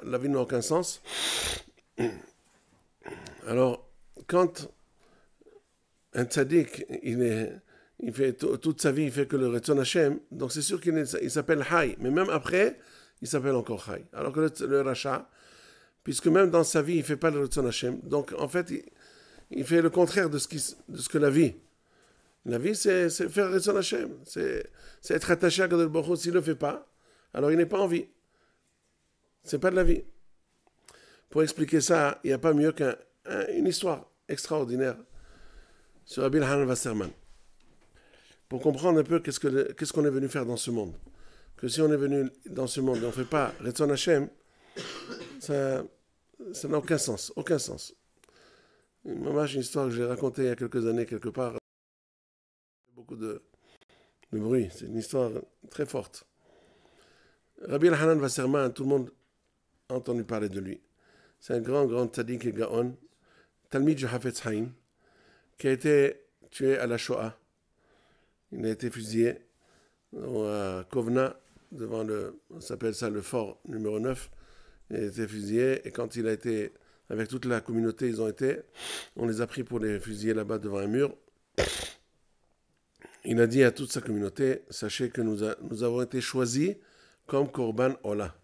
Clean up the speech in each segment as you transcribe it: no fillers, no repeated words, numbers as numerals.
la vie n'a aucun sens. Alors, quand un tzaddik, il fait toute sa vie, il fait que le Retzon Hashem, donc c'est sûr qu'il s'appelle Hay, mais même après, il s'appelle encore Hay. Alors que le Racha, puisque même dans sa vie, il ne fait pas le Retzon Hashem, donc en fait, il fait le contraire de ce que la vie. La vie, c'est faire le Retzon Hashem, c'est être attaché à Kadosh Baruch Hu. S'il ne le fait pas, alors il n'est pas en vie. C'est pas de la vie. Pour expliquer ça, il n'y a pas mieux qu'une histoire extraordinaire sur Rabbi Hanan Wasserman. Pour comprendre un peu qu'est-ce qu'on est venu faire dans ce monde. Que si on est venu dans ce monde et on ne fait pas Retzon Hashem, ça n'a aucun sens. Aucun sens. Une histoire que j'ai racontée il y a quelques années quelque part. Beaucoup de bruit. C'est une histoire très forte. Rabbi Hanan Wasserman, tout le monde a entendu parler de lui. C'est un grand tzaddik et gaon, Talmid du Hafetz Haïm, qui a été tué à la Shoah. Il a été fusillé à Kovna, devant on s'appelle ça le fort numéro 9. Il a été fusillé, et quand il a été, avec toute la communauté, on les a pris pour les fusiller là-bas devant un mur. Il a dit à toute sa communauté, sachez que nous avons été choisis comme Korban Ola,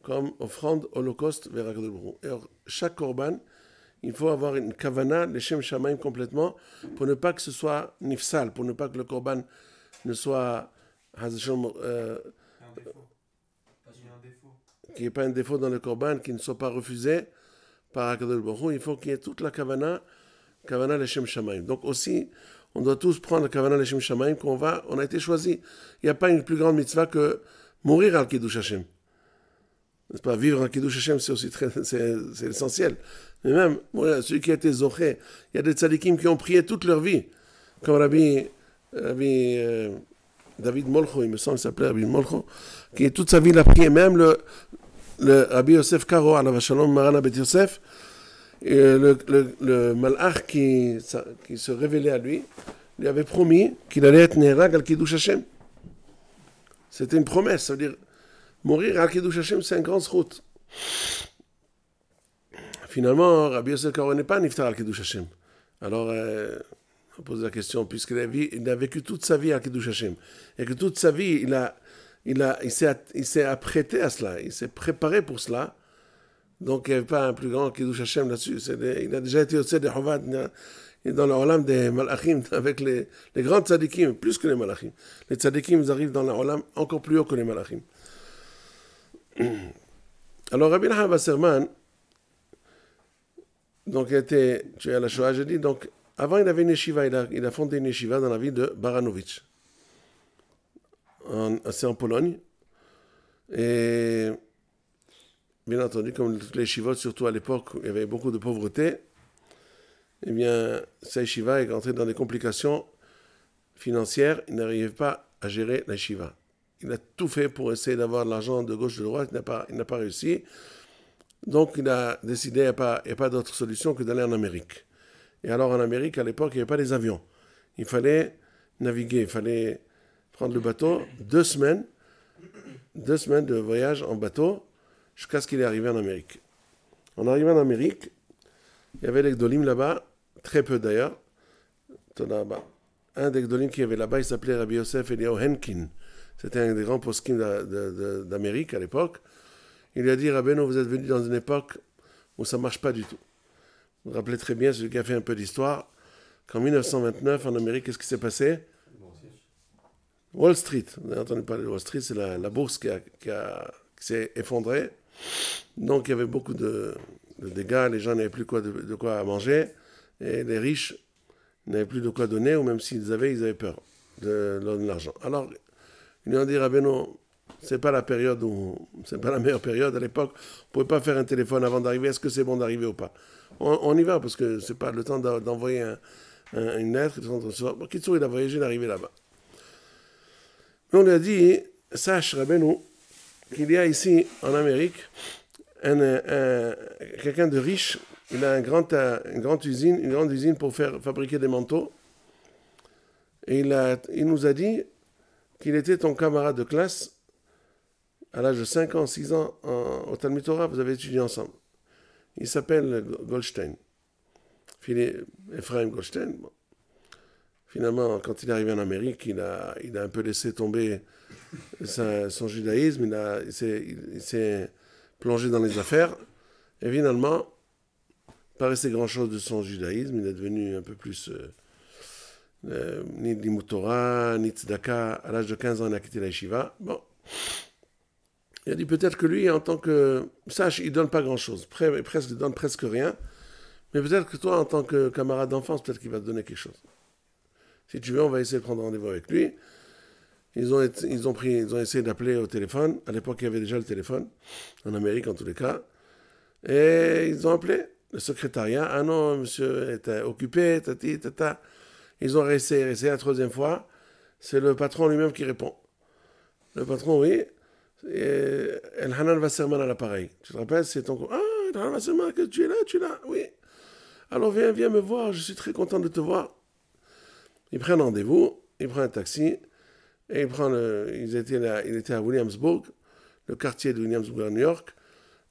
comme offrande holocauste vers Akadosh Baruch Hu. Et chaque Korban, il faut avoir une kavana, les Shem Shamaim complètement, pour ne pas que ce soit nifsal, pour ne pas que le Korban ne soit qu'il n'y ait pas un défaut dans le Korban, qu'il ne soit pas refusé par Akadosh Baruch Hu. Il faut qu'il y ait toute la kavana les Shem Shamaim. Donc aussi, on doit tous prendre le kavana les Shem Shamaim on a été choisi. Il n'y a pas une plus grande mitzvah que mourir al Kiddush Hashem. N'est-ce pas? Vivre en Kiddush Hashem, c'est aussi c'est essentiel. Mais même, celui qui a été zoché, il y a des tzadikim qui ont prié toute leur vie. Comme Rabbi David Molcho, il me semble qu'il s'appelait Rabbi Molcho, qui toute sa vie l'a prié. Même le Rabbi Yosef Karo, alav shalom, Marana Bet Yosef, le malach qui se révélait à lui avait promis qu'il allait être Nerag al Kiddush Hashem. C'était une promesse, ça veut dire mourir à Kiddush Hashem, c'est un grand zchut. Finalement, Rabbi Yosef Karo n'est pas niftar al Kiddush Hashem. Alors, on pose la question, puisqu'il a vécu toute sa vie à Kiddush Hashem, et que toute sa vie, il s'est apprêté à cela, il s'est préparé pour cela, donc il n'y avait pas un plus grand Kiddush Hashem là-dessus. Il a déjà été au Tzed de Chovad, dans le Olam des Malachim, avec les grands tzadikim, plus que les Malachim. Les tzadikim, ils arrivent dans le Olam encore plus haut que les Malachim. Alors Rabbi Hanan Wasserman, donc il a été tué à la Shoah, j'ai dit, donc avant il avait une yeshiva, il a fondé une yeshiva dans la ville de Baranovitch. C'est en Pologne. Et bien entendu, comme toutes les yeshivot, surtout à l'époque où il y avait beaucoup de pauvreté, eh bien, sa yeshiva est entrée dans des complications financières. Il n'arrivait pas à gérer la yeshiva. Il a tout fait pour essayer d'avoir de l'argent de gauche, de droite. Il n'a pas réussi. Donc, il a décidé, il n'y a pas d'autre solution que d'aller en Amérique. Et alors, en Amérique, à l'époque, il n'y avait pas les avions. Il fallait naviguer, il fallait prendre le bateau. 2 semaines de voyage en bateau jusqu'à ce qu'il est arrivé en Amérique. En arrivant en Amérique, il y avait les Gdolim là-bas, très peu d'ailleurs. Un des Gdolim qui y avait là-bas, il s'appelait Rabbi Yosef Eliyahu Henkin. C'était un des grands poskim d'Amérique à l'époque. Il lui a dit, Rabbeinu, vous êtes venu dans une époque où ça ne marche pas du tout. Vous vous rappelez très bien, celui qui a fait un peu d'histoire, qu'en 1929, en Amérique, qu'est-ce qui s'est passé? Wall Street. Vous avez entendu parler de Wall Street, c'est la bourse qui s'est effondrée. Donc il y avait beaucoup de dégâts, les gens n'avaient plus de quoi manger, et les riches n'avaient plus de quoi donner, ou même s'ils avaient peur de donner de l'argent. Alors, ils lui ont dit, Rabbeinu, c'est pas la meilleure période à l'époque, on ne pouvait pas faire un téléphone avant d'arriver, est-ce que c'est bon d'arriver ou pas? On y va, parce que c'est pas le temps d'envoyer une lettre, Kitsour, il a voyagé, il est arrivé là-bas. On lui a dit, sache, Rabbeinu, qu'il y a ici, en Amérique, quelqu'un de riche, il a une grande usine pour fabriquer des manteaux. Et il nous a dit qu'il était ton camarade de classe à l'âge de 5 ans, 6 ans, au Talmud Torah, vous avez étudié ensemble. Il s'appelle Goldstein. Ephraim Goldstein. Bon. Finalement, quand il est arrivé en Amérique, il a un peu laissé tomber son judaïsme, il s'est plongé dans les affaires, et finalement, pas resté grand-chose de son judaïsme, il est devenu un peu plus ni Limut Torah, ni Tzedaka. À l'âge de 15 ans, il a quitté la yeshiva. Bon. Il a dit peut-être que lui, en tant que sage, il ne donne pas grand-chose, il donne presque rien, mais peut-être que toi, en tant que camarade d'enfance, peut-être qu'il va te donner quelque chose. Si tu veux, on va essayer de prendre rendez-vous avec lui. Ils ont essayé d'appeler au téléphone. À l'époque, il y avait déjà le téléphone, en Amérique en tous les cas. Et ils ont appelé le secrétariat. Ah non, monsieur était occupé, tati, tata. Ils ont essayé la troisième fois. C'est le patron lui-même qui répond. Le patron, oui. El Hanan Wasserman à l'appareil. Tu te rappelles, c'est ton... Ah, El Hanan Wasserman, tu es là, oui. Alors viens me voir, je suis très content de te voir. Il prend un rendez-vous, il prend un taxi, et il était à Williamsburg, le quartier de Williamsburg à New York,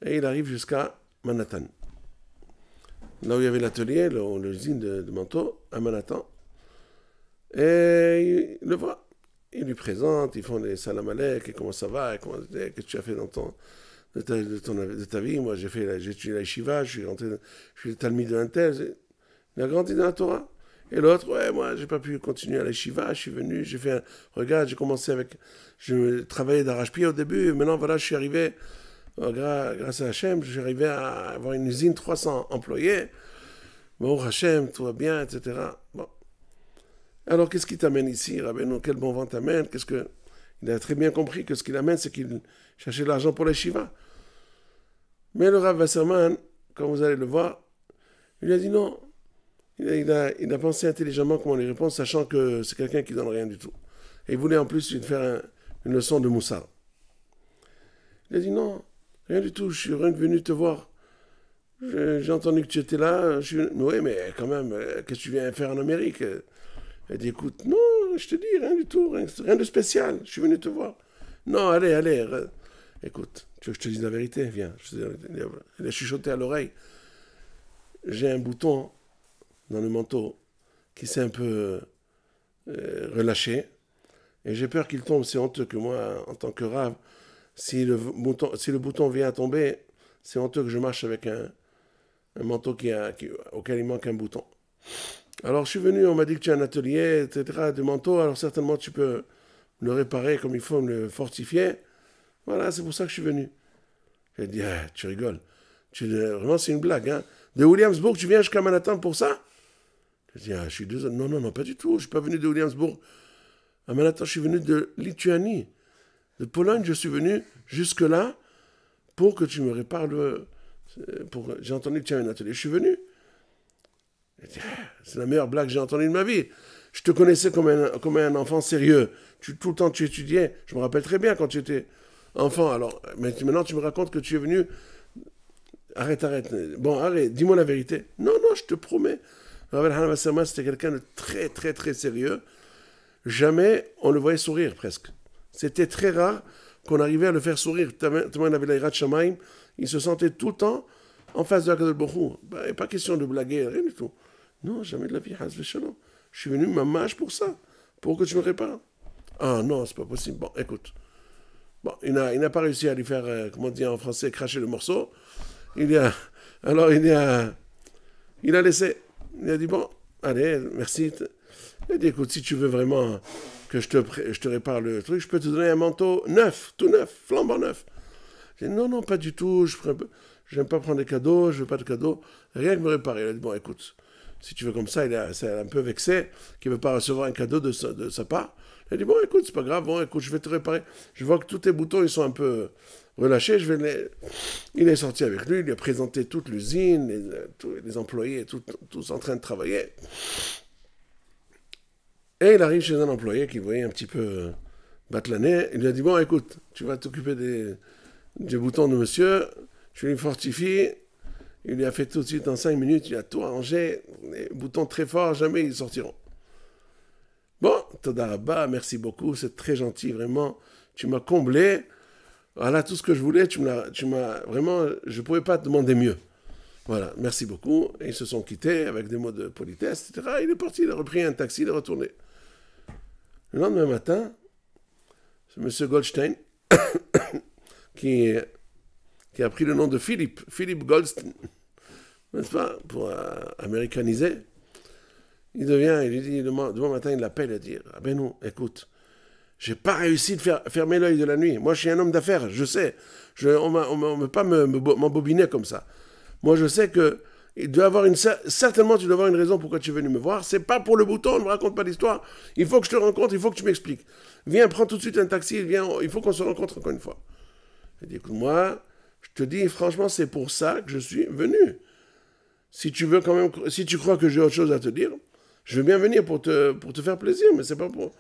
et il arrive jusqu'à Manhattan. Là où il y avait l'atelier, l'usine de manteaux, à Manhattan. Et il le voit. Il lui présente, ils font des salam alek, et comment ça va, qu'est-ce que tu as fait de ta vie. Moi, j'ai étudié la yeshiva, je suis le talmid de Intel. Il a grandi dans la Torah. Et l'autre, ouais, moi, j'ai pas pu continuer à la yeshiva, je suis venu, regarde, j'ai commencé je travaillais d'arrache-pied au début, maintenant, voilà, je suis arrivé, grâce à Hachem, je suis arrivé à avoir une usine, 300 employés. Bon, Hachem, tout va bien, etc. Bon. Alors, qu'est-ce qui t'amène ici, Rabbeinu? Quel bon vent t'amène? Il a très bien compris que ce qui l'amène, c'est qu'il cherchait de l'argent pour la yeshiva. Mais le Rav Wasserman, quand vous allez le voir, il lui a dit non. Il a pensé intelligemment comment lui répondre, sachant que c'est quelqu'un qui ne donne rien du tout. Et il voulait en plus lui faire une leçon de moussard. Il a dit non, rien du tout, je suis venu te voir. J'ai entendu que tu étais là. Oui, mais quand même, qu'est-ce que tu viens faire en Amérique? Il a dit écoute, non, je te dis, rien du tout, rien de spécial, je suis venu te voir. Non, allez, écoute, tu veux que je te dise la vérité? Viens. Il a chuchoté à l'oreille. J'ai un bouton dans le manteau qui s'est un peu relâché, et j'ai peur qu'il tombe. C'est honteux que moi, en tant que rave, si le bouton vient à tomber, c'est honteux que je marche avec un manteau auquel il manque un bouton. Alors je suis venu, on m'a dit que tu as un atelier, etc., de manteau, alors certainement tu peux le réparer comme il faut, me le fortifier. Voilà, c'est pour ça que je suis venu. J'ai dit, ah, tu rigoles. Vraiment, c'est une blague, hein. De Williamsburg, tu viens jusqu'à Manhattan pour ça? Je dis, ah, je suis désolé. Non, pas du tout. Je ne suis pas venu de Williamsburg à Manhattan. Je suis venu de Lituanie. De Pologne, je suis venu jusque-là pour que tu me répares J'ai entendu que tu as un atelier. Je suis venu. C'est la meilleure blague que j'ai entendue de ma vie. Je te connaissais comme un enfant sérieux. Tout le temps, tu étudiais. Je me rappelle très bien quand tu étais enfant. Alors, mais maintenant, tu me racontes que tu es venu... Arrête. Bon, arrête, dis-moi la vérité. Non, je te promets. Rav Hanan Wasserman, c'était quelqu'un de très, très, très sérieux. Jamais on le voyait sourire, presque. C'était très rare qu'on arrivait à le faire sourire. Tellement il avait la Yirat Shamayim. Il se sentait tout le temps en face de Hakadosh Baruch Hu. Il n'est pas question de blaguer, rien du tout. Non, jamais de la vie, Haz v'Shalom. Je suis venu mamash pour ça, pour que tu me répares. Ah non, c'est pas possible. Bon, écoute. Bon, il n'a pas réussi à lui faire, comment dire en français, cracher le morceau. Il a laissé. Il a dit, bon, allez, merci. Il a dit, écoute, si tu veux vraiment que je te répare le truc, je peux te donner un manteau neuf, tout neuf, flambant neuf. J'ai dit, non, pas du tout, j'aime pas prendre des cadeaux, je veux pas de cadeaux, rien que me réparer. Il a dit, bon, écoute, si tu veux comme ça, c'est un peu vexé, qu'il ne veut pas recevoir un cadeau de sa part. Il a dit, bon, écoute, c'est pas grave, bon, écoute, je vais te réparer. Je vois que tous tes boutons, ils sont un peu relâchés, Il est sorti avec lui, il lui a présenté toute l'usine, les employés, tous en train de travailler. Et il arrive chez un employé qui voyait un petit peu battre la nez. Il lui a dit, bon, écoute, tu vas t'occuper des boutons de monsieur, je lui fortifie. Il lui a fait tout de suite en 5 minutes, il a tout arrangé, les boutons très forts, jamais ils sortiront. Bon, Toda Rabba, merci beaucoup, c'est très gentil, vraiment, tu m'as comblé. Voilà tout ce que je voulais, tu m'as vraiment, je ne pouvais pas te demander mieux. Voilà, merci beaucoup. Et ils se sont quittés avec des mots de politesse, etc. Il est parti, il a repris un taxi, il est retourné. Le lendemain matin, c'est M. Goldstein, qui a pris le nom de Philippe Goldstein, n'est-ce pas, pour américaniser. Il lui dit, demain matin, il l'appelle et dit, ah ben non, écoute, j'ai pas réussi de fermer l'œil de la nuit. Moi, je suis un homme d'affaires, je sais. On ne peut pas m'embobiner comme ça. Moi, je sais que certainement, tu dois avoir une raison pourquoi tu es venu me voir. C'est pas pour le bouton, ne me raconte pas l'histoire. Il faut que je te rencontre, il faut que tu m'expliques. Viens, prends tout de suite un taxi, viens, il faut qu'on se rencontre encore une fois. Il dit, écoute-moi, je te dis, franchement, c'est pour ça que je suis venu. Si tu veux quand même, si tu crois que j'ai autre chose à te dire, je veux bien venir pour te faire plaisir, mais c'est pas pour...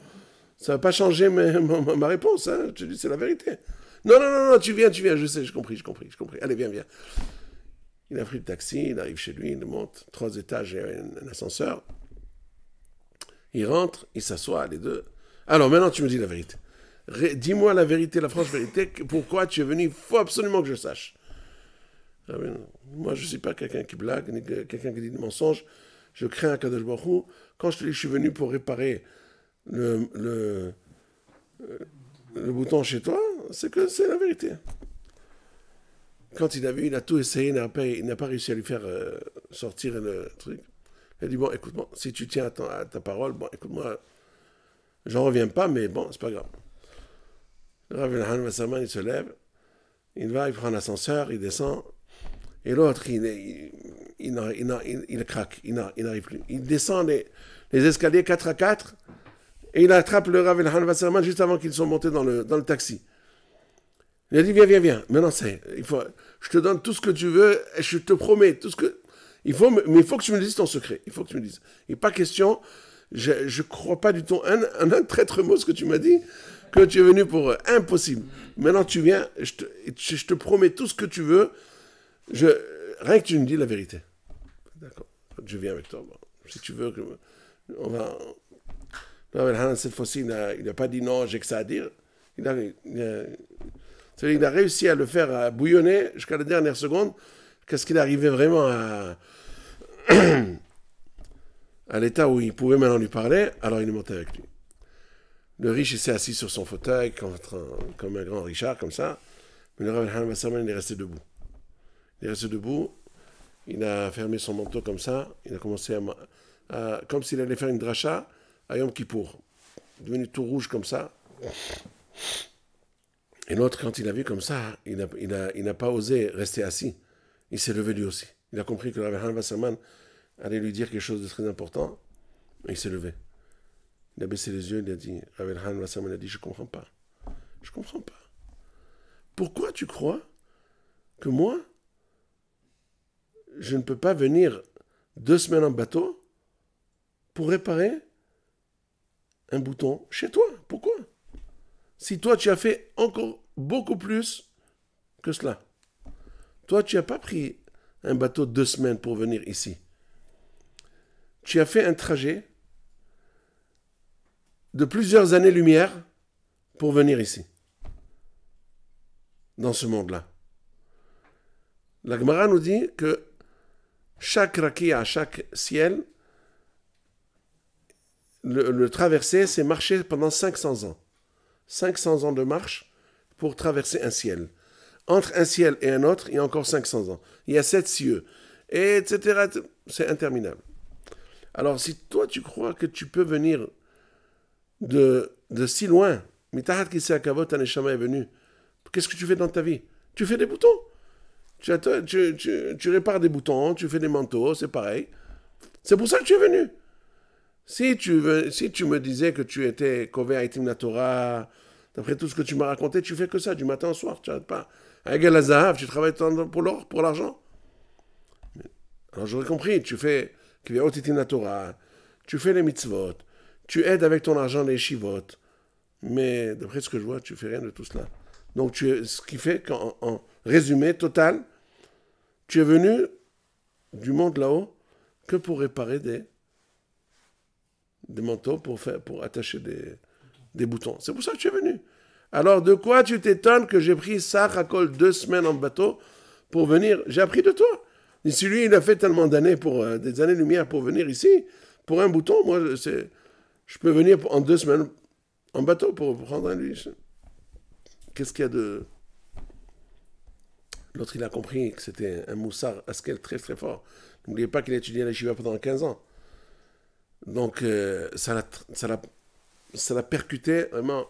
Ça va pas changer ma réponse, hein. Je te dis, c'est la vérité. Non, tu viens, je sais, j'ai compris. Allez, viens. Il a pris le taxi, il arrive chez lui, il monte 3 étages, il y a un ascenseur. Il rentre, il s'assoit, les deux. Alors, maintenant, tu me dis la vérité. Dis-moi la vérité, la franche vérité, pourquoi tu es venu, il faut absolument que je sache. Ah oui, moi, je ne suis pas quelqu'un qui blague, ni quelqu'un qui dit des mensonges. Je crains Akadosh Baruch Hu. Quand je te dis que je suis venu pour réparer le bouton chez toi, c'est que c'est la vérité. Quand il a vu, il a tout essayé, il n'a pas réussi à lui faire sortir le truc. Il a dit, bon, écoute-moi, si tu tiens à ta parole, bon, écoute-moi, j'en reviens pas, mais bon, c'est pas grave. Le Rav Elhan Wasserman, il se lève, il prend un ascenseur, il descend, et l'autre, il craque, il n'arrive plus. Il descend les escaliers 4 à 4, et il attrape le Rav Elhan Wasserman juste avant qu'ils soient montés dans le taxi. Il a dit, viens. Maintenant, je te donne tout ce que tu veux, et je te promets tout ce que... mais il faut que tu me dises ton secret. Il faut que tu me dises. Il n'est pas question, je ne crois pas du tout un traître mot ce que tu m'as dit, que tu es venu pour impossible. Maintenant, tu viens, je te promets tout ce que tu veux, rien que tu me dis la vérité. D'accord. Je viens avec toi. Bon, si tu veux, on va... Cette fois-ci, il n'a pas dit non, j'ai que ça à dire. Il a réussi à le faire bouillonner jusqu'à la dernière seconde, qu'est-ce qu'il arrivait vraiment à l'état où il pouvait maintenant lui parler, alors il est monté avec lui. Le riche, il s'est assis sur son fauteuil, comme un grand Richard, comme ça, mais le Rav Elhan Wasserman, il est resté debout. Il a fermé son manteau comme ça, il a commencé comme s'il allait faire une dracha à Yom Kippour, devenu tout rouge comme ça. Et l'autre, quand il a vu comme ça, il n'a pas osé rester assis. Il s'est levé lui aussi. Il a compris que le Rav Elhan Wasserman allait lui dire quelque chose de très important. Et il s'est levé. Il a baissé les yeux, il a dit, Rav Elhan Wasserman a dit, je ne comprends pas. Pourquoi tu crois que moi, je ne peux pas venir 2 semaines en bateau pour réparer un bouton chez toi? Pourquoi? Si toi, tu as fait encore beaucoup plus que cela. Toi, tu n'as pas pris un bateau de 2 semaines pour venir ici. Tu as fait un trajet de plusieurs années-lumière pour venir ici, dans ce monde-là. La Gemara nous dit que chaque rakia, chaque ciel, le traverser, c'est marcher pendant 500 ans. 500 ans de marche pour traverser un ciel. Entre un ciel et un autre, il y a encore 500 ans. Il y a 7 cieux, etc. C'est interminable. Alors, si toi, tu crois que tu peux venir de si loin, Mitahat Kisei Akavot, ta neshama est venue, qu'est-ce que tu fais dans ta vie? Tu fais des boutons. Tu répares des boutons, tu fais des manteaux, c'est pareil. C'est pour ça que tu es venu. Si tu me disais que tu étais Kové Haïtim la Torah, d'après tout ce que tu m'as raconté, tu fais que ça, du matin au soir, tu n'arrêtes pas. Avec la Zahav, tu travailles pour l'or, pour l'argent. Alors j'aurais compris, tu fais Kvé Haïtim la Torah, tu fais les mitzvot, tu aides avec ton argent les shivot, mais d'après ce que je vois, tu fais rien de tout cela. Donc ce qui fait qu'en résumé total, tu es venu du monde là-haut que pour réparer des manteaux, pour attacher des boutons. C'est pour ça que tu es venu. Alors, de quoi tu t'étonnes que j'ai pris Sach Hakol 2 semaines en bateau pour venir? J'ai appris de toi. Et si lui, il a fait tellement d'années, des années-lumière pour venir ici, pour un bouton, moi, je peux venir en 2 semaines en bateau pour prendre un lui. Qu'est-ce qu'il y a de... L'autre, il a compris que c'était un moussard askel très très fort. N'oubliez pas qu'il a étudié à la Shiva pendant 15 ans. Donc, ça l'a percuté vraiment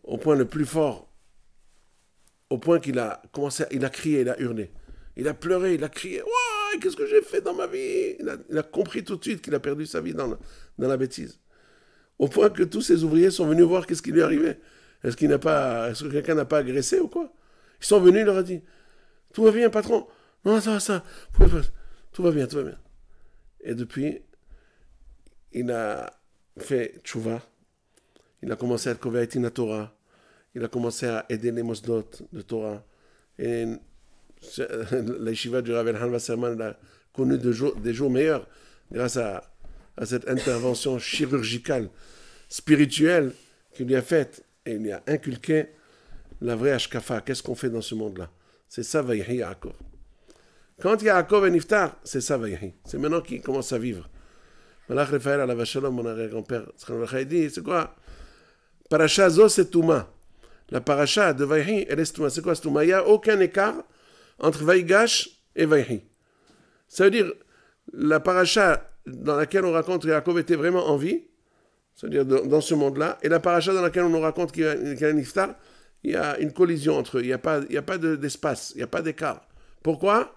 au point le plus fort, au point qu'il a commencé, il a crié, il a hurlé. Il a pleuré, il a crié, ouais, qu'est-ce que j'ai fait dans ma vie? Il a compris tout de suite qu'il a perdu sa vie dans la bêtise. Au point que tous ses ouvriers sont venus voir qu'est-ce qui lui arrivait. Est-ce que quelqu'un n'a pas agressé ou quoi? Ils sont venus, il leur a dit, tout va bien, patron. Non, ça, tout va bien, tout va bien. Et depuis, il a fait tchouva. Il a commencé à être Kovaïtin Torah. Il a commencé à aider les Mosdot de Torah. Et la yeshiva du Rav Elhan Wasserman a connu des jours meilleurs grâce à cette intervention chirurgicale, spirituelle qu'il lui a faite. Et il lui a inculqué la vraie Ashkafa. Qu'est-ce qu'on fait dans ce monde-là? C'est ça, Vaïhi Yaakov. Quand Yaakov est Niftar, c'est ça, Vaïhi. C'est maintenant qu'il commence à vivre. Malach Raphaël, Alav Shalom, mon arrière-grand-père, dit, c'est quoi? Parasha Zo, c'est Touma. La paracha de Vaïhi, elle est Touma. C'est quoi Touma? Il n'y a aucun écart entre Vaïgash et Vaïhi. Ça veut dire, la paracha dans laquelle on raconte que Yaakov était vraiment en vie, c'est-à-dire dans ce monde-là, et la paracha dans laquelle on nous raconte qu'il y a un Niftar, il y a une collision entre eux. Il n'y a pas d'espace, il n'y a pas d'écart. Pourquoi?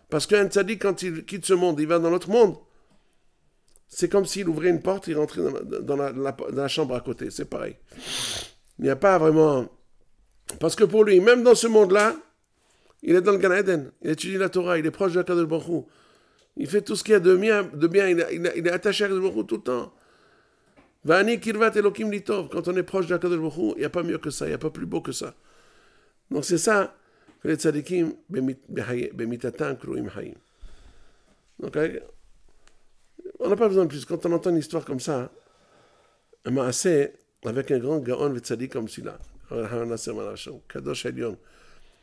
Parce qu'un tzaddik, quand il quitte ce monde, il va dans l'autre monde. C'est comme s'il ouvrait une porte, il rentrait dans la chambre à côté. C'est pareil. Il n'y a pas vraiment... Parce que pour lui, même dans ce monde-là, il est dans le Gan Eden. Il étudie la Torah, il est proche de la Kadosh Baruch Hu. Il fait tout ce qu'il y a de bien. Il est attaché à la Kadosh Baruch Hu tout le temps. Va'ani kirvat Elokim litov. Quand on est proche de la Kadosh Baruch Hu, il n'y a pas mieux que ça, il n'y a pas plus beau que ça. Donc c'est ça que les tzadikim bemitatam kruim hayim. Donc on n'a pas besoin de plus. Quand on entend une histoire comme ça, un maaseh avec un grand gaon tzadik comme celui-là, Kadosh Elyon.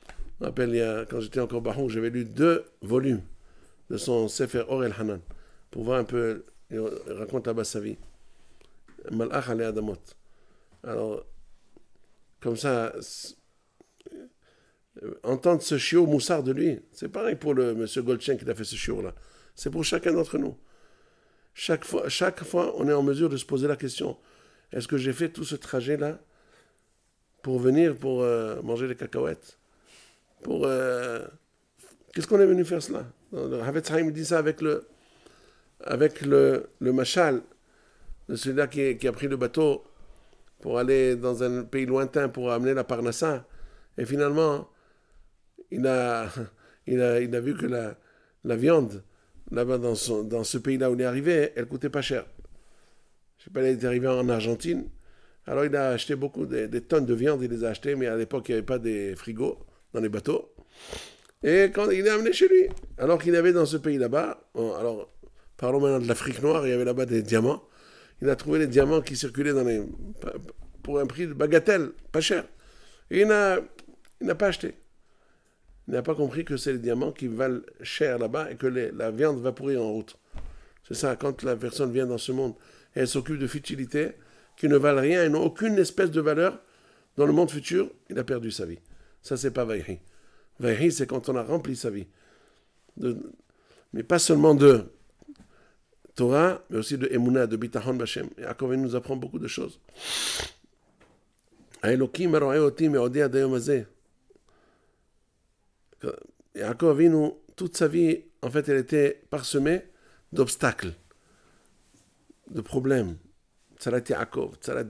Je me rappelle, quand j'étais encore Bahou, j'avais lu 2 volumes de son Sefer Or El Hanan pour voir un peu, il raconte là-bas sa vie. Malach Ale Adamot. Alors, comme ça, entendre ce chiot moussard de lui, c'est pareil pour le monsieur Goldstein qui a fait ce chiot-là. C'est pour chacun d'entre nous. Chaque fois, on est en mesure de se poser la question, est-ce que j'ai fait tout ce trajet-là pour venir, pour manger des cacahuètes? Qu'est-ce qu'on est venu faire cela? Havetz Haim dit ça avec le machal de celui-là qui a pris le bateau pour aller dans un pays lointain pour amener la parnassa. Et finalement, il a vu que la viande, là-bas dans ce pays-là où il est arrivé, elle coûtait pas cher. Je sais pas, il est arrivé en Argentine. Alors il a acheté des tonnes de viande, il les a achetées, mais à l'époque, il n'y avait pas des frigos dans les bateaux. Et quand il est amené chez lui, alors qu'il avait dans ce pays là-bas, alors parlons maintenant de l'Afrique noire, il y avait là-bas des diamants. Il a trouvé des diamants qui circulaient pour un prix de bagatelle, pas cher. Et il n'a pas acheté. Il n'a pas compris que c'est les diamants qui valent cher là-bas et que la viande va pourrir en route. C'est ça, quand la personne vient dans ce monde et elle s'occupe de futilités qui ne valent rien et n'ont aucune espèce de valeur, dans le monde futur, il a perdu sa vie. Ça, c'est pas Vaïhi. Vaïhi, c'est quand on a rempli sa vie. Mais pas seulement de Torah, mais aussi de Emunah, de Bitachon Bashem. Et Yaakov nous apprend beaucoup de choses. Elokim ro'eh oti me'odi ad hayom hazeh. Yaakov Avinu, toute sa vie, en fait, elle était parsemée d'obstacles, de problèmes. Tzarat Yaakov, Tzarat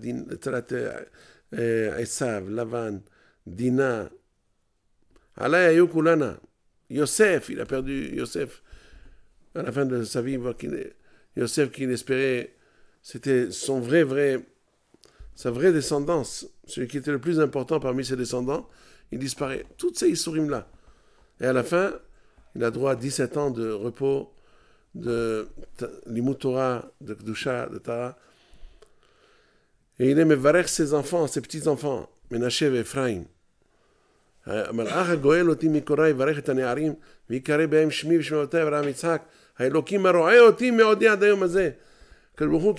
Esav, Lavan, Dina. Alay ayu kulana. Yosef, il a perdu Yosef. À la fin de sa vie, Yosef qu'il espérait, c'était sa vraie descendance, celui qui était le plus important parmi ses descendants, il disparaît. Toutes ces histoires-là. Et à la fin, il a droit à 17 ans de repos, de Limut Torah, de Kedusha, de Tara. Et il est mevarech ses enfants, ses petits-enfants, Menaché et Ephraim. המלאך הגואל אותי מקוראי יברך את הנערים ויקרא בהם שמי ושמי אבותיי אברהם יצחק האלוקים הרואה אותי מעודי עד היום הזה. הקדוש ברוך הוא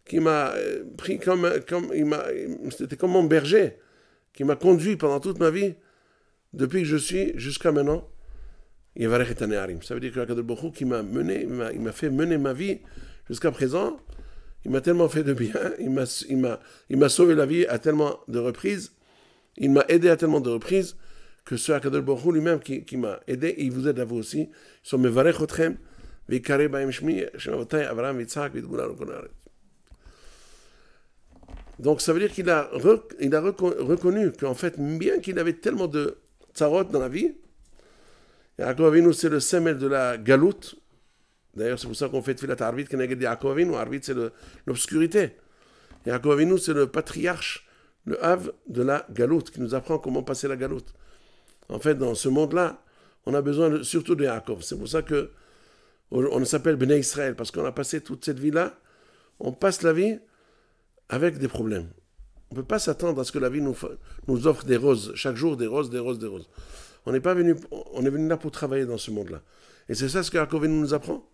qui m'a pris c'était comme mon berger, qui m'a conduit pendant toute ma vie, depuis que je suis jusqu'à maintenant. Yevarech et Hanearim. Ça veut dire que Akadosh Baruch Hu qui m'a mené, il m'a fait mener ma vie jusqu'à présent. Il m'a tellement fait de bien, il m'a sauvé la vie à tellement de reprises, il m'a aidé à tellement de reprises que ce Akadosh Baruch Hu lui-même qui m'a aidé, il vous aide à vous aussi. Ils sont mevarech otchem, v'yikareh b'hem shmi, shem avotay Avraham Yitzhak v'yitgula l'kol haaretz. Donc ça veut dire qu'il a reconnu qu'en fait, bien qu'il avait tellement de tsarot dans la vie, Yaakov Avinu c'est le semel de la galoute. D'ailleurs c'est pour ça qu'on fait Tfilat Arvit Keneged Yaakov Avinu. Arvit c'est l'obscurité. Yaakov Avinu c'est le patriarche, le Hav de la galoute, qui nous apprend comment passer la galoute. En fait dans ce monde-là, on a besoin surtout de Yaakov. C'est pour ça qu'on s'appelle Bnei Israël, parce qu'on a passé toute cette vie-là, on passe la vie avec des problèmes. On ne peut pas s'attendre à ce que la vie nous offre des roses, chaque jour des roses, des roses, des roses. On est venu là pour travailler dans ce monde-là. Et c'est ça ce que Yaakov nous apprend.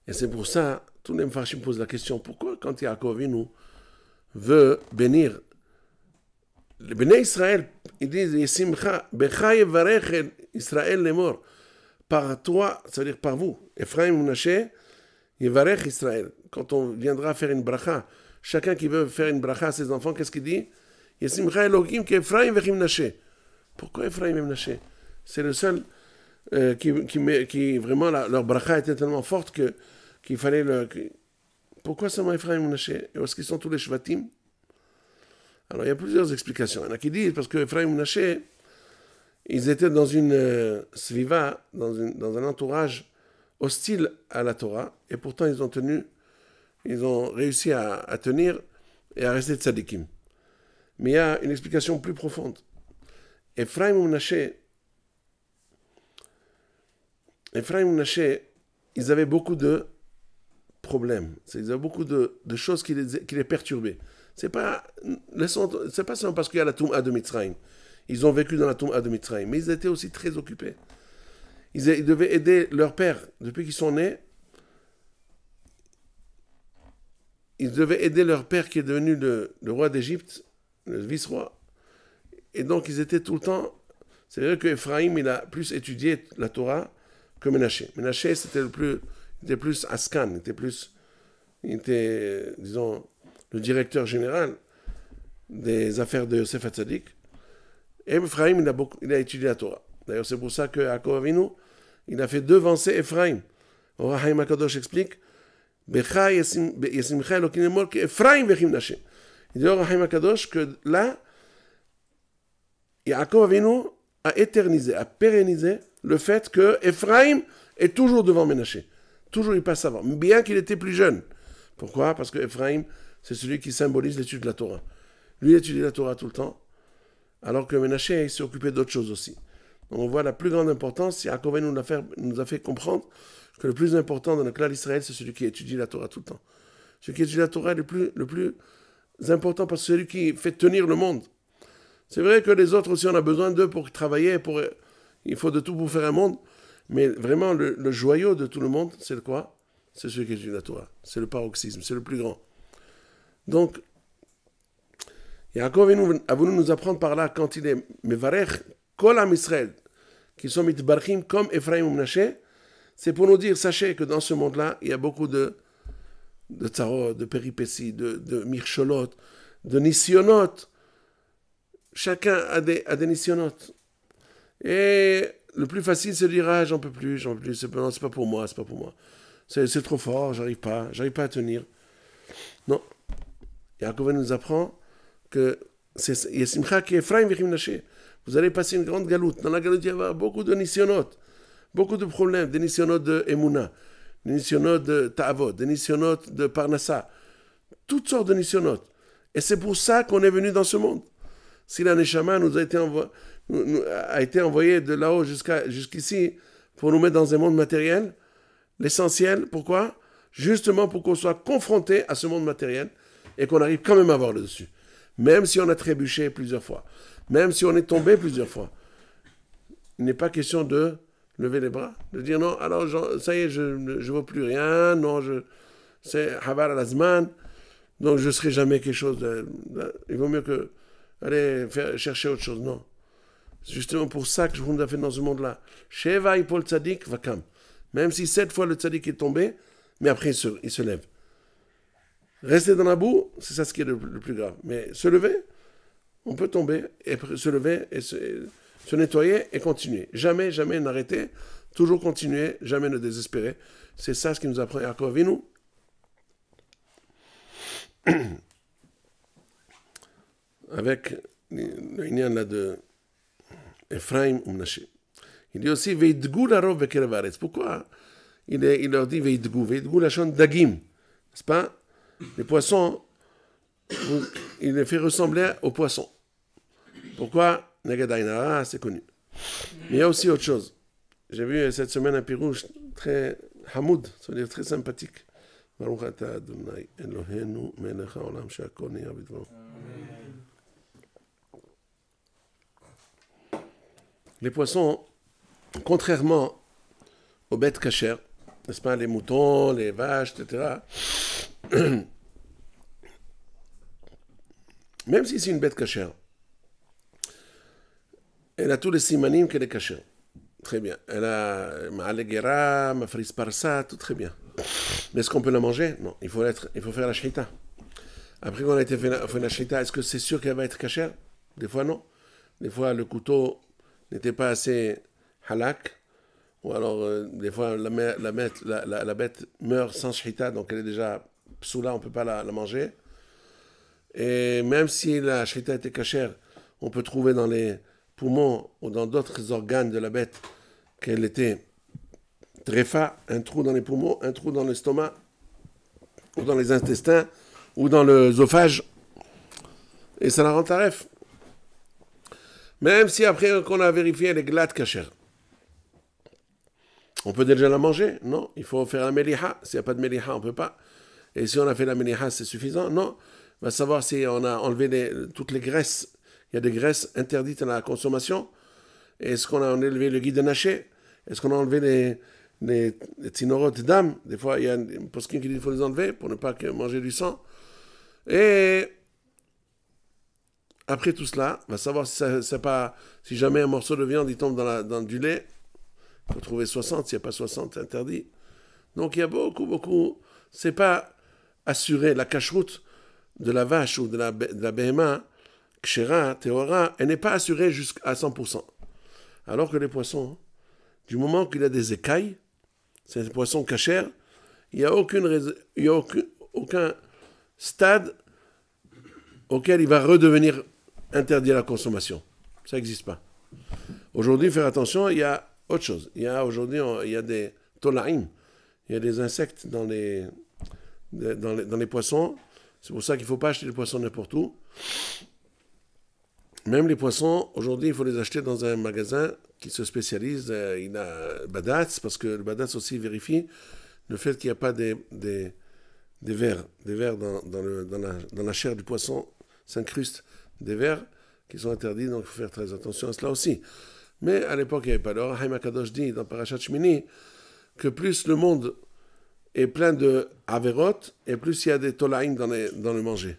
Et c'est pour ça, tous les Mfarshim posent la question, pourquoi quand Yaakov nous veut bénir les Bnei Israël, ils disent Yesimcha, Becha yevarech Israël lemor. Par toi, ça veut dire par vous, Ephraim Menaché, yevarech Israël. Quand on viendra faire une bracha, chacun qui veut faire une bracha à ses enfants, qu'est-ce qu'il dit? Yesimcha Elohim ki Ephraim vechim Menaché. Pourquoi Ephraim et Menaché? C'est le seul qui vraiment, leur bracha était tellement forte qu'il fallait Pourquoi seulement Ephraim et Menaché? Et est-ce qu'ils sont tous les shvatim? Alors il y a plusieurs explications. Il y en a qui disent parce que Ephraim et Menaché, ils étaient dans une sviva, dans un entourage hostile à la Torah, et pourtant ils ont réussi à tenir et à rester tzadikim. Mais il y a une explication plus profonde. Ephraim et Menaché, ils avaient beaucoup de problèmes. Ils avaient beaucoup de choses qui les perturbaient. C'est pas seulement parce qu'il y a la Toum'a de Mitzrayim. Ils ont vécu dans la Toum'a de Mitzrayim, mais ils étaient aussi très occupés. Ils devaient aider leur père. Depuis qu'ils sont nés, ils devaient aider leur père qui est devenu le roi d'Égypte, le vice-roi. Et donc ils étaient tout le temps... C'est vrai que Ephraim, il a plus étudié la Torah que Menaché. Menaché, il était plus askan, il était, disons, le directeur général des affaires de Yosef Hatzadik. Et Ephraim, il a étudié la Torah. D'ailleurs, c'est pour ça que Yaakov Avinu, il a fait devancer Ephraim. Or Haïm HaKadosh explique, Becha yesimcha Elokim lemor ki Ephraim vechim Menaché. Il dit Or Haïm HaKadosh que là, Yaakov Avinu a éternisé, a pérennisé le fait que Ephraim est toujours devant Menaché. Toujours il passe avant, bien qu'il était plus jeune. Pourquoi? Parce que Ephraim, c'est celui qui symbolise l'étude de la Torah. Lui, il étudie la Torah tout le temps, alors que Menaché, il s'est occupé d'autres choses aussi. Donc on voit la plus grande importance, Yaakov nous a fait comprendre que le plus important dans le clan d'Israël, c'est celui qui étudie la Torah tout le temps. Celui qui étudie la Torah est le plus important parce que c'est celui qui fait tenir le monde. C'est vrai que les autres aussi, on a besoin d'eux pour travailler, il faut de tout pour faire un monde, mais vraiment le joyau de tout le monde, c'est quoi? C'est celui qui étudie la Torah. C'est le paroxysme, c'est le plus grand. Donc, Yaakov a voulu nous apprendre par là, quand il est Mevarech, Kol Am Israël, qui sont mitbarchim comme Ephraim ou Menaché, c'est pour nous dire, sachez que dans ce monde-là, il y a beaucoup de tsarot, de péripéties, de mircholot, de nisionot. Chacun a des nisionot. Et le plus facile, c'est de dire, ah, j'en peux plus, c'est pas pour moi. C'est trop fort, j'arrive pas à tenir. Non. Yaakov nous apprend que c'est Yesimcha qui Ephraim vechim Menaché. Vous allez passer une grande galoute. Dans la galoute, il y a beaucoup de nisionot, beaucoup de problèmes, des nisionot de Emouna, des nisionot de Ta'avot, des nisionot de Parnassa, toutes sortes de nisionot. Et c'est pour ça qu'on est venu dans ce monde. Si la Neshama a été envoyée de là-haut jusqu'ici pour nous mettre dans un monde matériel, l'essentiel, pourquoi? justement pour qu'on soit confronté à ce monde matériel et qu'on arrive quand même à voir le dessus. Même si on a trébuché plusieurs fois, même si on est tombé plusieurs fois. Il n'est pas question de lever les bras, de dire non, alors ça y est, je ne veux plus rien, non, c'est Habar al-Azman, donc je ne serai jamais quelque chose il vaut mieux que aller chercher autre chose. Non. C'est justement pour ça que je vous ai fait dans ce monde-là. Sheva Ipol Tzadik Vakam. Même si 7 fois le Tzadik est tombé, mais après il se lève. Rester dans la boue, c'est ça ce qui est le plus grave. Mais se lever, on peut tomber, et se lever, et se nettoyer et continuer. Jamais, jamais n'arrêter, toujours continuer, jamais ne désespérer. C'est ça ce qui nous apprend Yaakov Avinu. Avec l'union là de Ephraim ou Mnaché. Il dit aussi Veidgou la rov bekerev haaretz. Pourquoi il leur dit Veidgou? Veidgou la chante dagim. N'est-ce pas? Les poissons, il les fait ressembler aux poissons. Pourquoi? Neged Ain Hara, c'est connu. Mais il y a aussi autre chose. J'ai vu cette semaine un pirouche très hamoud, ça veut dire très sympathique. Baruch ata Adonai Eloheinu melech haolam she'akol nהיה bidvaro. Les poissons, contrairement aux bêtes cachères, n'est-ce pas, les moutons, les vaches, etc., même si c'est une bête cachère, elle a tous les simanim qu'elle est cachère. Très bien. Elle a ma'alegera, mafris parsa, tout très bien. Mais est-ce qu'on peut la manger? Non. Il faut faire la shita. Après qu'on a fait la shita, est-ce que c'est sûr qu'elle va être cachère? Des fois, non. Des fois, le couteau n'était pas assez halak. Ou alors, des fois, la bête meurt sans shita, donc elle est déjà psoula, on ne peut pas la manger. Et même si la shita était cachère, on peut trouver dans les poumons ou dans d'autres organes de la bête qu'elle était tréfa, un trou dans les poumons, un trou dans l'estomac, ou dans les intestins, ou dans l'œsophage, et ça la rend taref. Même si après qu'on a vérifié, elle est glade cachère. On peut déjà la manger? Non, il faut faire la meliha. S'il n'y a pas de meliha, on ne peut pas. Et si on a fait la meliha, c'est suffisant? Non. On va savoir si on a enlevé toutes les graisses. Il y a des graisses interdites à la consommation. Est-ce qu'on a enlevé le guide de naché? Est-ce qu'on a enlevé les tinorotes d'âme? Des fois, il y a un poskin qui dit qu'il faut les enlever pour ne pas manger du sang. Et après tout cela, on va savoir si jamais un morceau de viande il tombe dans du lait. Il faut trouver 60, s'il n'y a pas 60, c'est interdit. Donc il y a beaucoup. C'est pas assuré la cacheroute de la vache ou de la béhéma, kshera, théora, elle n'est pas assurée jusqu'à 100%. Alors que les poissons, du moment qu'il a des écailles, c'est un poisson cachère, il n'y a aucun stade auquel il va redevenir interdit à la consommation. Ça n'existe pas. Aujourd'hui, faire attention, il y a autre chose. Aujourd'hui, il y a des tolaïm, il y a des insectes dans les poissons. C'est pour ça qu'il ne faut pas acheter des poissons n'importe où. Même les poissons, aujourd'hui, il faut les acheter dans un magasin qui se spécialise. Il a Badatz, parce que le Badatz aussi vérifie le fait qu'il n'y a pas des vers. Des vers dans la chair du poisson s'incrustent des vers qui sont interdits, donc il faut faire très attention à cela aussi. Mais à l'époque, il n'y avait pas d'or. Haïm Akadosh dit dans Parashat Shmini que plus le monde est plein de averot, et plus il y a des tolaïm dans le manger.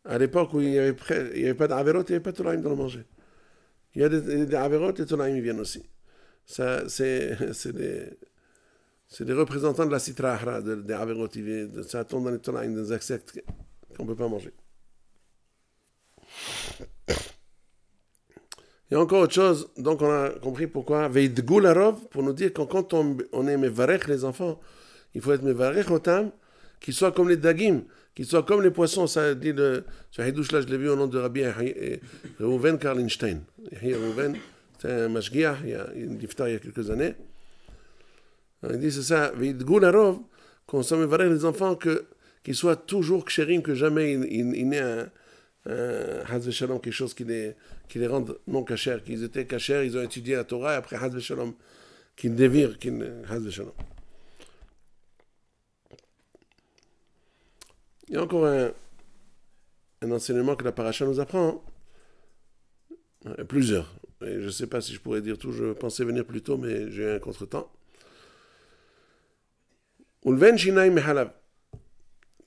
À l'époque où il n'y avait pas d'averot, il n'y avait pas de tolaïm dans le manger. Il y a des averot et tolaïm viennent aussi. Ça, c'est des représentants de la citra ahra, des averot. Ça tombe dans les tolaïm, des insectes qu'on ne peut pas manger. Il y a encore autre chose, donc on a compris pourquoi Veidgou larov, pour nous dire que quand on est mevarech les enfants, il faut être mevarech otam, qu'ils soient comme les dagim, qu'ils soient comme les poissons. Ça dit ce Hidouche là, je l'ai vu au nom de Rabbi Reuven Karlinstein. Reuven, c'est un mashgiach, il y a une diftar il y a quelques années. Il dit c'est ça, Veidgou larov, qu'on soit mevarech les enfants, qu'ils soient toujours kshérim, que jamais il n'ait un Haz Shalom, quelque chose qui les rende non cachers, qu'ils étaient cachers, ils ont étudié la Torah, et après Haz Shalom, qu'ils dévirent, Haz Shalom. Il y a encore un enseignement que la paracha nous apprend. Plusieurs. Et je ne sais pas si je pourrais dire tout, je pensais venir plus tôt, mais j'ai eu un contretemps. Ulven shinaim mehalav.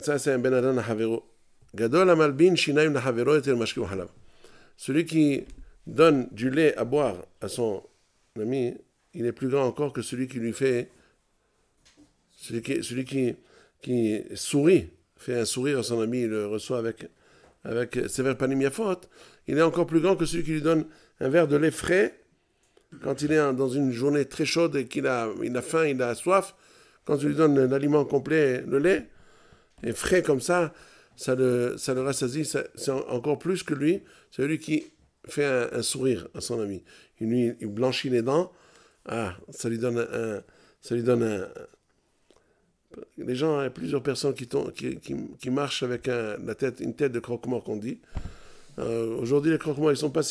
Ça, c'est un ben adam nahavero. Gadol amalbin shinaim nahavero etel mashkim halav. Celui qui donne du lait à boire à son ami, il est plus grand encore que celui qui lui fait. Celui qui sourit, fait un sourire à son ami, il le reçoit avec sévère panim yafot. Il est encore plus grand que celui qui lui donne un verre de lait frais quand il est dans une journée très chaude et qu'il a faim, il a soif. Quand tu lui donnes l'aliment complet, le lait, et frais comme ça le rassasie, c'est encore plus que lui. C'est lui qui fait un sourire à son ami. Il blanchit les dents. Ah, ça lui donne un. Les gens, il y a plusieurs personnes qui marchent avec une tête de croque-mort qu'on dit. Aujourd'hui, les croque-morts, ils sont pas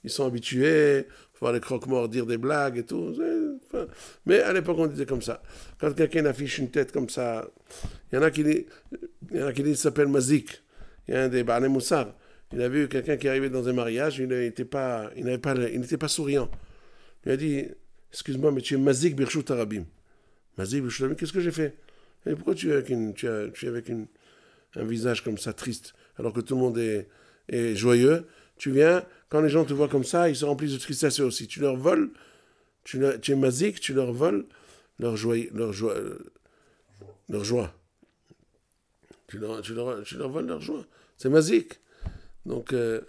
ils sont habitués, voir les croque-morts dire des blagues et tout. Mais à l'époque, on disait comme ça. Quand quelqu'un affiche une tête comme ça, il y en a qui disent, il s'appelle Mazik. Il y a un des Baalei Moussar. Il a vu quelqu'un qui arrivait dans un mariage, il n'était pas souriant. Il a dit, excuse-moi, mais tu es Mazik Birshut Arabim. Mazik Birshut Arabim, qu'est-ce que j'ai fait? Et pourquoi tu es avec un visage comme ça, triste, alors que tout le monde est joyeux? Tu viens, quand les gens te voient comme ça, ils se remplissent de tristesse aussi. Tu leur voles, tu es Mazik, tu leur voles leur joie. Tu leur voles leur joie. C'est Mazik. Donc, il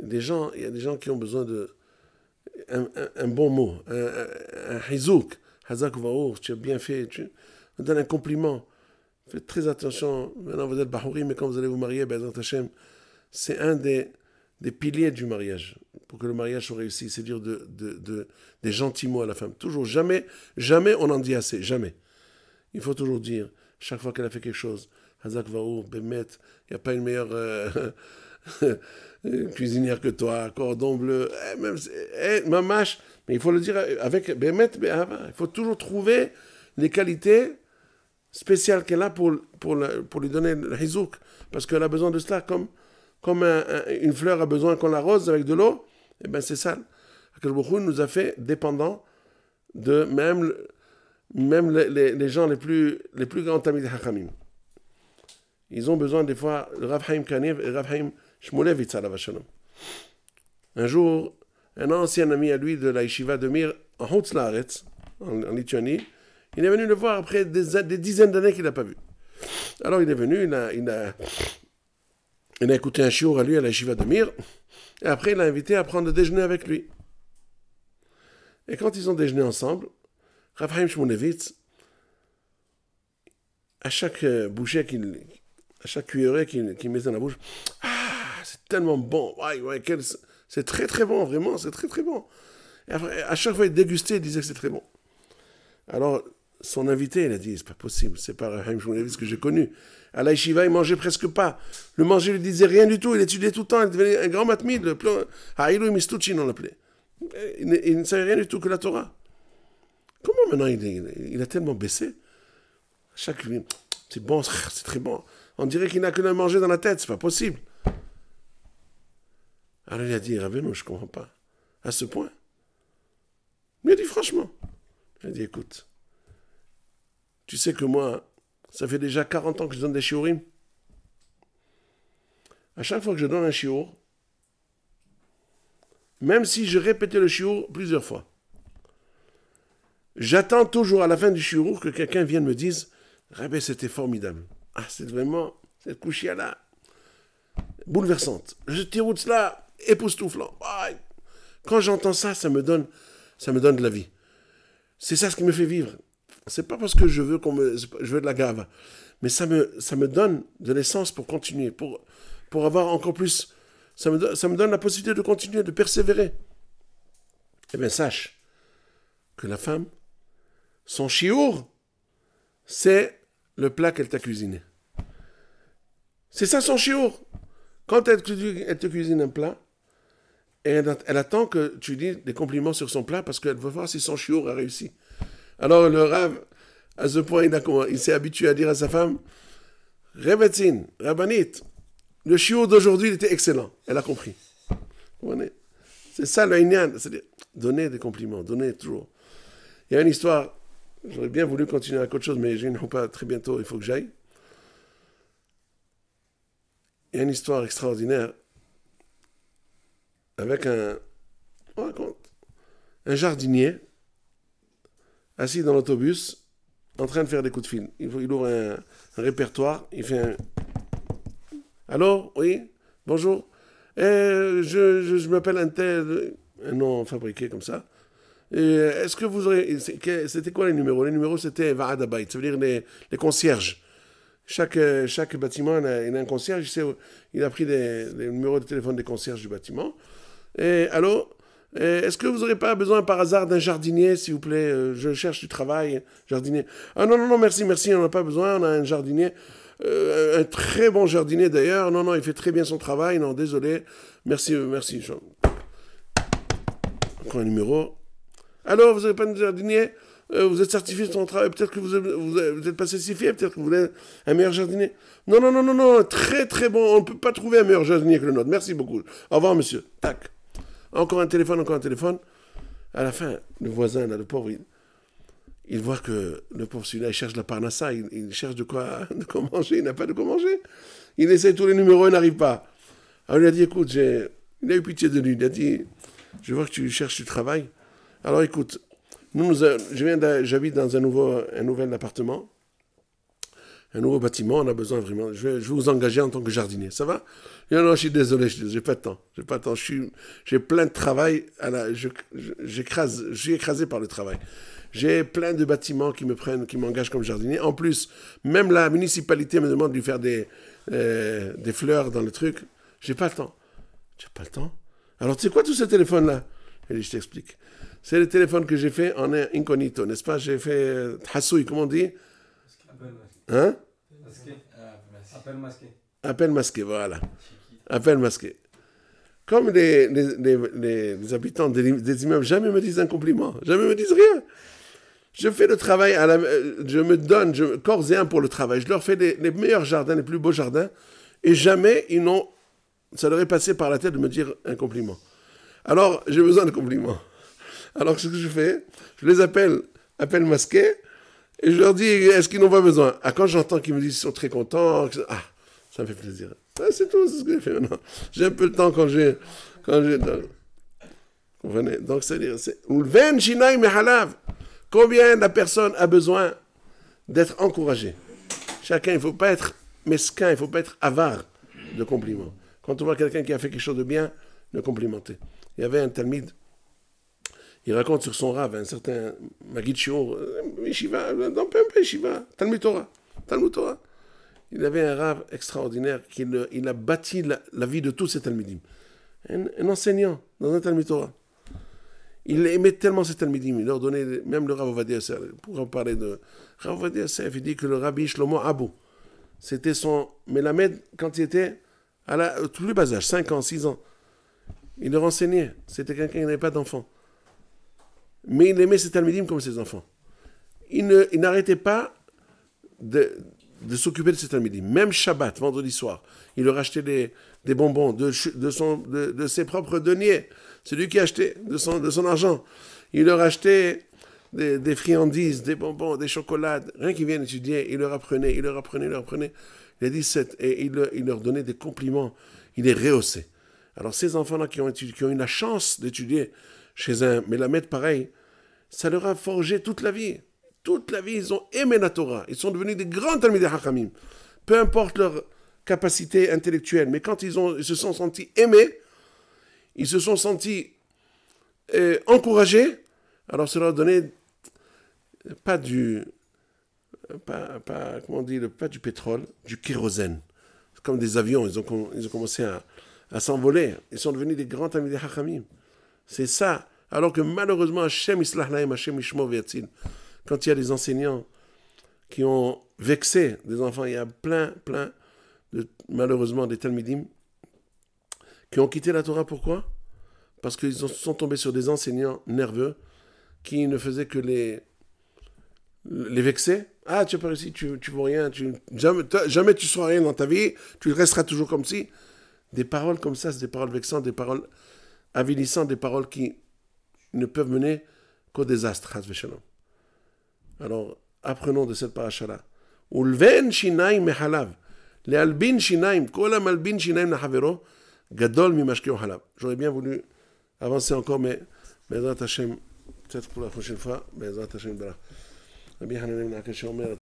y a des gens qui ont besoin un bon mot, un hizouk, hazak vaour, tu as bien fait, tu me donnes un compliment. Faites très attention. Maintenant, vous êtes bahouri, mais quand vous allez vous marier, Be'ezrat Hashem, c'est un des piliers du mariage. Pour que le mariage soit réussi, c'est dire des gentils mots à la femme. Toujours, jamais on en dit assez, jamais. Il faut toujours dire, chaque fois qu'elle a fait quelque chose, hazak vaour, bemet, il n'y a pas une meilleure cuisinière que toi, cordon bleu, mamache. Mais il faut le dire avec bemet, il faut toujours trouver les qualités spéciales qu'elle a pour lui donner le hizouk. Parce qu'elle a besoin de cela comme une fleur a besoin qu'on l'arrose avec de l'eau. Et bien c'est ça. Akadosh Baruch Hu nous a fait dépendants de même les gens les plus grands Talmidei Chachamim. Ils ont besoin des fois de Rav Chaim Kanev et Rav Chaim Shmulevitz alav hashalom. Un jour, un ancien ami à lui de la yeshiva de Mir en Hutz Laaretz, en Lituanie, il est venu le voir après des dizaines d'années qu'il n'a pas vu. Alors il est venu, il a écouté un shiur à lui à la yeshiva de Mir, et après il l'a invité à prendre le déjeuner avec lui. Et quand ils ont déjeuné ensemble, Rav Chaim Shmulevitz, à chaque bouchée à chaque cuillerée qu'il mettait dans la bouche, c'est tellement bon, c'est très très bon, vraiment, c'est très très bon. Et après, à chaque fois il dégustait, il disait que c'est très bon. Alors, son invité, il a dit, c'est pas possible, c'est pas Rav Chaim Shmulevitz que j'ai connu. À la yeshiva, il mangeait presque pas. Le manger, il lui disait rien du tout, il étudiait tout le temps, il devenait un grand matmid, le plan Haïlou Mistuchin, on l'appelait. Il ne savait rien du tout que la Torah. Comment maintenant il a tellement baissé? Chaque nuit, c'est bon, c'est très bon. On dirait qu'il n'a que le manger dans la tête, c'est pas possible. Alors il a dit, Rabbeinu, je comprends pas. À ce point. Il a dit franchement. Il a dit, écoute, tu sais que moi, ça fait déjà 40 ans que je donne des shiurim. À chaque fois que je donne un shiur, même si je répétais le shiur plusieurs fois, j'attends toujours à la fin du shiur que quelqu'un vienne me dise, Rabbi, c'était formidable. Ah, c'est vraiment, cette couchia-là, bouleversante. Je tiroute là, époustouflant. Quand j'entends ça, ça me donne de la vie. C'est ça ce qui me fait vivre. C'est pas parce que je veux de la gave, mais ça me donne de l'essence pour continuer, pour avoir encore plus. Ça me donne la possibilité de continuer, de persévérer. Eh bien, sache que la femme, son chiour, c'est le plat qu'elle t'a cuisiné. C'est ça son chiour. Quand elle te cuisine un plat, elle attend que tu dis des compliments sur son plat parce qu'elle veut voir si son chiour a réussi. Alors le Rav, à ce point, il s'est habitué à dire à sa femme, Rebetzin, Rabbanit, le shiur d'aujourd'hui, il était excellent. Elle a compris. Vous comprenez? C'est ça le inyan, c'est-à-dire donner des compliments, donner toujours. Il y a une histoire, j'aurais bien voulu continuer avec autre chose, mais j'ai une choupa très bientôt, il faut que j'aille. Il y a une histoire extraordinaire avec on raconte, un jardinier assis dans l'autobus en train de faire des coups de fil. Il ouvre un répertoire, il fait un... Allô? Oui? Bonjour? Je m'appelle un tel, un nom fabriqué comme ça. Est-ce que vous aurez... C'était quoi les numéros? Les numéros, c'était Va'ad Abayt, ça veut dire les concierges. Chaque bâtiment, il a un concierge. Il a pris les numéros de téléphone des concierges du bâtiment. Allô? Est-ce que vous n'aurez pas besoin par hasard d'un jardinier, s'il vous plaît? Je cherche du travail, jardinier. Ah non, merci, on n'a pas besoin, on a un jardinier. Un très bon jardinier d'ailleurs. Non, il fait très bien son travail. Non, désolé. Merci. Encore un numéro. Alors, vous n'avez pas de jardinier? Vous êtes certifié de son travail? Peut-être que vous êtes pas certifié? Peut-être que vous voulez un meilleur jardinier? Non. Très, très bon. On ne peut pas trouver un meilleur jardinier que le nôtre. Merci beaucoup. Au revoir, monsieur. Tac. Encore un téléphone. À la fin, le voisin, là, le pauvre, il voit que le pauvre celui-là, il cherche la parnassa, il cherche de quoi manger, il n'a pas de quoi manger. Il essaie tous les numéros, il n'arrive pas. Alors il a dit, écoute, il a eu pitié de lui, il a dit, je vois que tu cherches du travail. Alors écoute, j'habite dans un nouvel appartement, un nouveau bâtiment, on a besoin vraiment, je vais vous engager en tant que jardinier, ça va? Non, je suis désolé, j'ai pas de temps, j'ai plein de travail, je suis écrasé par le travail. J'ai plein de bâtiments qui m'engagent comme jardinier. En plus, même la municipalité me demande de lui faire des fleurs dans le truc. J'ai pas le temps. Alors, tu sais quoi, tout ce téléphone-là? Elle dit, je t'explique. C'est le téléphone que j'ai fait en incognito, n'est-ce pas? J'ai fait hassoui, comment on dit? Hein? Appel masqué, voilà. Appel masqué. Comme les habitants des immeubles jamais me disent un compliment, jamais me disent rien. Je fais le travail, je me donne corps et âme pour le travail. Je leur fais les meilleurs jardins, les plus beaux jardins. Et jamais ça leur est passé par la tête de me dire un compliment. Alors, j'ai besoin de compliments. Alors, ce que je fais, je les appelle masqués. Et je leur dis, est-ce qu'ils n'ont pas besoin? Quand j'entends qu'ils me disent qu'ils sont très contents, ça me fait plaisir. C'est tout, c'est ce que j'ai fait maintenant. J'ai un peu le temps quand j'ai vous comprenez? Donc, c'est-à-dire, Ven Shinaï Mehalav. Combien la personne a besoin d'être encouragée? Chacun, il ne faut pas être mesquin, il ne faut pas être avare de compliments. Quand on voit quelqu'un qui a fait quelque chose de bien, le complimenter. Il y avait un talmid, il raconte sur son rave, un certain Magid Shiur, Yeshiva, dans peu Yeshiva, Talmud Torah. Il avait un rave extraordinaire, il a bâti la vie de tous ces talmidim. Un enseignant dans un Talmud Torah. Il aimait tellement ces talmidim, il leur donnait, même le Rav Ovadia Yosef, pour en parler de Rav Ovadia Yosef, il dit que le Rabbi Shlomo Abou, c'était son Melamed quand il était à tout le bas âge, 5 ans, 6 ans. Il leur enseignait, c'était quelqu'un qui n'avait pas d'enfant. Mais il aimait ces talmidim comme ses enfants. Il n'arrêtait pas de s'occuper de ces talmidim. Même Shabbat, vendredi soir, il leur achetait des bonbons de ses propres deniers. C'est lui qui achetait de son argent. Il leur achetait des friandises, des bonbons, des chocolades. Rien qu'ils viennent étudier, il leur apprenait. Il a dit et il leur donnait des compliments. Il les rehaussait. Alors ces enfants-là qui ont eu la chance d'étudier chez un Melamed pareil, ça leur a forgé toute la vie. Toute la vie, ils ont aimé la Torah. Ils sont devenus des grands Talmidei Chachamim. Peu importe leur capacité intellectuelle, mais quand ils se sont sentis aimés, ils se sont sentis encouragés, alors ça leur donnait pas du pétrole, du kérosène. Comme des avions, ils ont commencé à s'envoler. Ils sont devenus des grands Talmidei Chachamim. C'est ça. Alors que malheureusement, Hashem Yislah Lahem, Hashem Yishmor V'Yatzil, quand il y a des enseignants qui ont vexé des enfants, il y a plein malheureusement des talmidim qui ont quitté la Torah. Pourquoi? Parce qu'ils sont tombés sur des enseignants nerveux qui ne faisaient que les vexer Ah, tu n'as pas réussi, tu ne vaux rien, jamais tu ne seras rien dans ta vie, tu resteras toujours comme si. Des paroles comme ça, c'est des paroles vexantes, des paroles avilissantes, des paroles qui ne peuvent mener qu'au désastre. Alors, apprenons de cette paracha-là. Ulven shinaim mehalav. Le'albin shinaim. Kol ha'malbin shinaim לחברו, gadol mimashkeu halav. J'aurais bien voulu avancer encore, mais Bezrat Hashem, peut-être pour la prochaine fois, Bezrat Hashem. Rabbi Hanan ben Akashia omer,